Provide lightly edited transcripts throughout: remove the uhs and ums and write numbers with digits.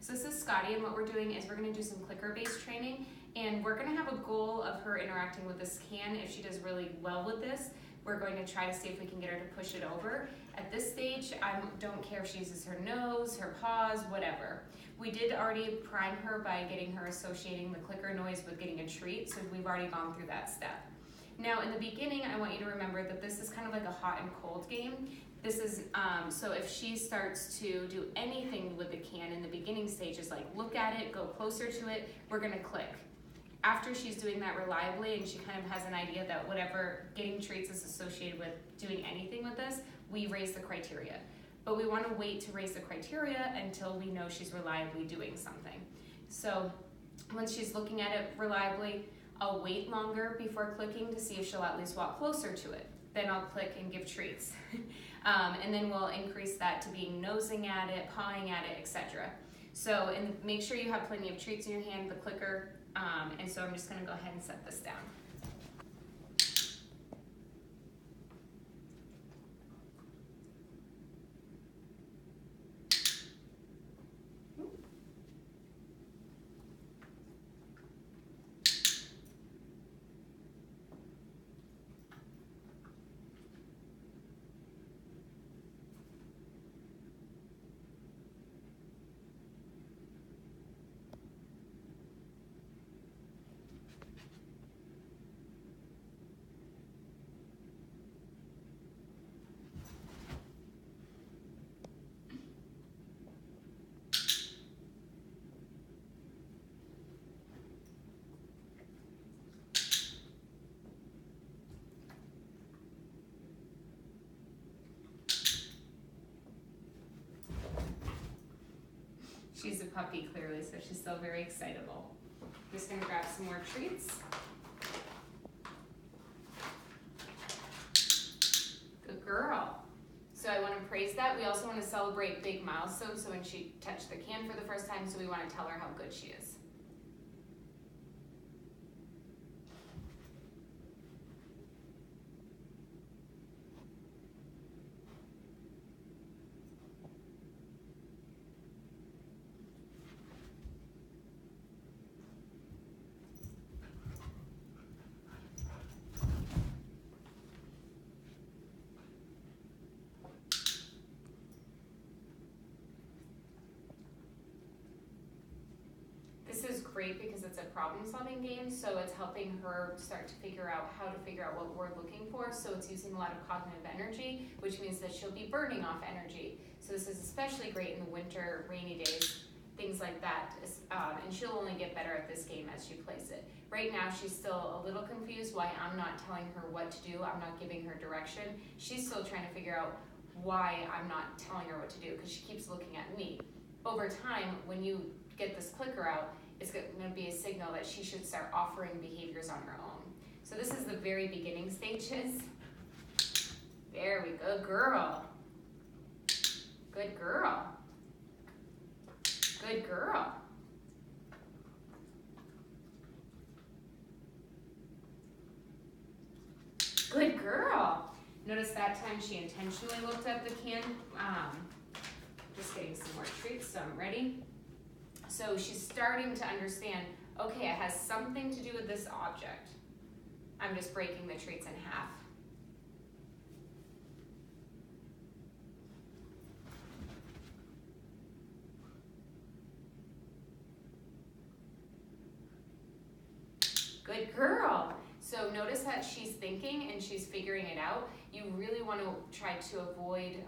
So this is Skadi, and what we're doing is we're gonna do some clicker-based training, and we're gonna have a goal of her interacting with this can. If she does really well with this, we're going to try to see if we can get her to push it over. At this stage, I don't care if she uses her nose, her paws, whatever. We did already prime her by getting her associating the clicker noise with getting a treat, so we've already gone through that step. Now in the beginning, I want you to remember that this is kind of like a hot and cold game. This is, so if she starts to do anything with the can in the beginning stages, like look at it, go closer to it, we're gonna click. After she's doing that reliably and she kind of has an idea that whatever getting treats is associated with doing anything with this, we raise the criteria. But we want to wait to raise the criteria until we know she's reliably doing something. So once she's looking at it reliably, I'll wait longer before clicking to see if she'll at least walk closer to it. Then I'll click and give treats. And then we'll increase that to being nosing at it, pawing at it, etc. So, and make sure you have plenty of treats in your hand, the clicker, and so I'm just gonna go ahead and set this down. She's a puppy, clearly, so she's still very excitable. Just gonna grab some more treats. Good girl. So I wanna praise that. We also wanna celebrate big milestones, so when she touched the can for the first time, so we wanna tell her how good she is. This is great because it's a problem-solving game, so it's helping her start to figure out how to figure out what we're looking for. So it's using a lot of cognitive energy, which means that she'll be burning off energy. So this is especially great in the winter, rainy days, things like that. And she'll only get better at this game as she plays it. Right now, she's still a little confused why I'm not telling her what to do. I'm not giving her direction. She's still trying to figure out why I'm not telling her what to do because she keeps looking at me. Over time, when you get this clicker out, it's going to be a signal that she should start offering behaviors on her own. So this is the very beginning stages. There we go, girl. Good girl. Good girl. Good girl. Notice that time she intentionally looked at the can. Just getting some more treats, so I'm ready. So she's starting to understand, okay, it has something to do with this object. I'm just breaking the treats in half. Good girl. So notice that she's thinking and she's figuring it out. You really want to try to avoid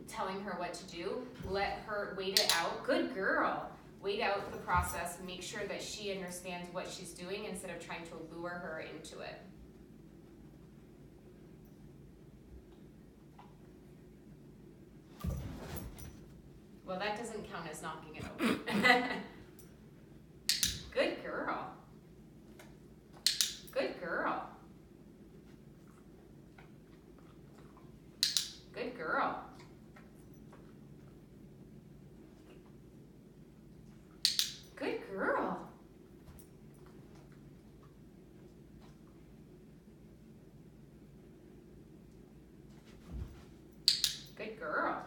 telling her what to do. Let her wait it out. Good girl. Wait out the process. Make sure that she understands what she's doing instead of trying to lure her into it. Well, that doesn't count as knocking it over. Good girl. Good girl. Good girl. Good girl. Good girl.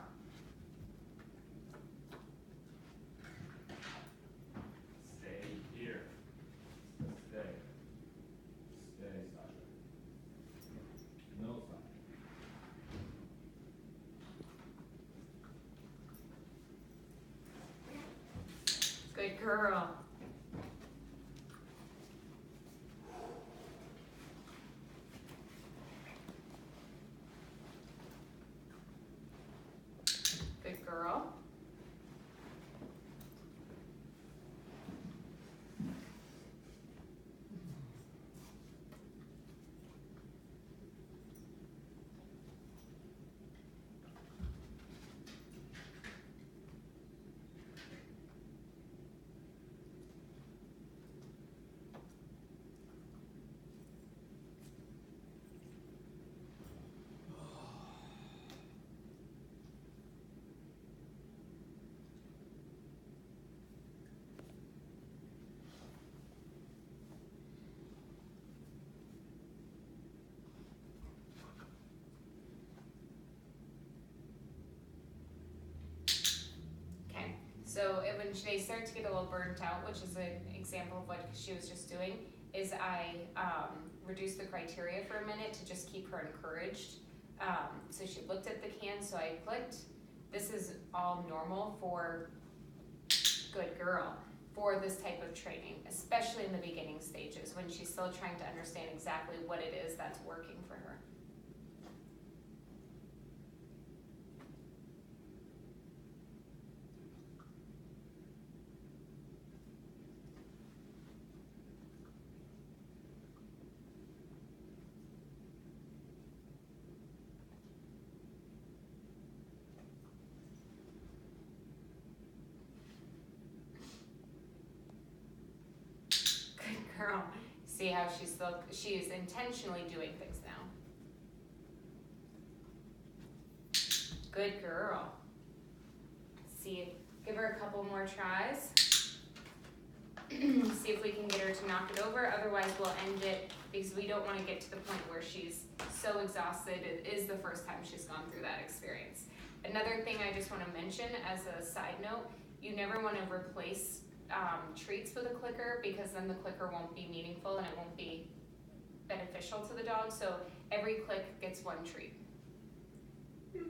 girl. Good girl. So when they start to get a little burnt out, which is an example of what she was just doing, is I reduced the criteria for a minute to just keep her encouraged. So she looked at the can, so I clicked. This is all normal for good girl for this type of training, especially in the beginning stages when she's still trying to understand exactly what it is that's working for her. Girl, see how she's intentionally doing things now. Good girl. See, give her a couple more tries. See if we can get her to knock it over. Otherwise, we'll end it because we don't want to get to the point where she's so exhausted. It is the first time she's gone through that experience. Another thing I just want to mention as a side note, you never want to replace treats with a clicker because then the clicker won't be meaningful and it won't be beneficial to the dog. So every click gets one treat. Good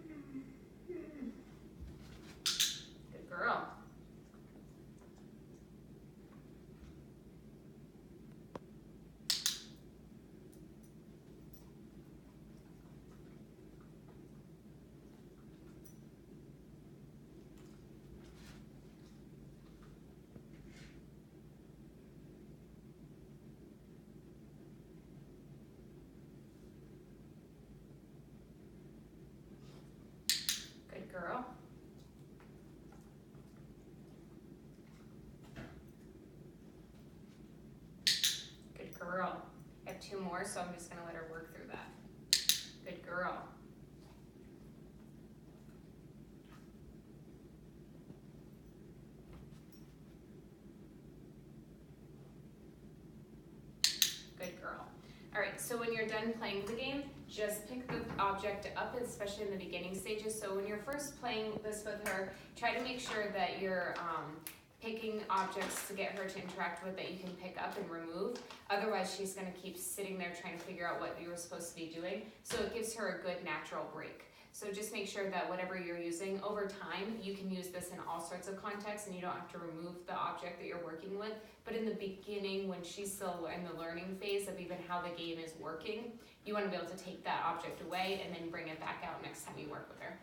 girl. Girl. Good girl. I have two more, so I'm just going to let her work through that. Good girl. Good girl. All right, so when you're done playing the game, just pick the object up, especially in the beginning stages. So when you're first playing this with her, try to make sure that you're picking objects to get her to interact with that you can pick up and remove. Otherwise, she's gonna keep sitting there trying to figure out what you were supposed to be doing. So it gives her a good natural break. So just make sure that whatever you're using, over time, you can use this in all sorts of contexts and you don't have to remove the object that you're working with. But in the beginning, when she's still in the learning phase of even how the game is working, you want to be able to take that object away and then bring it back out next time you work with her.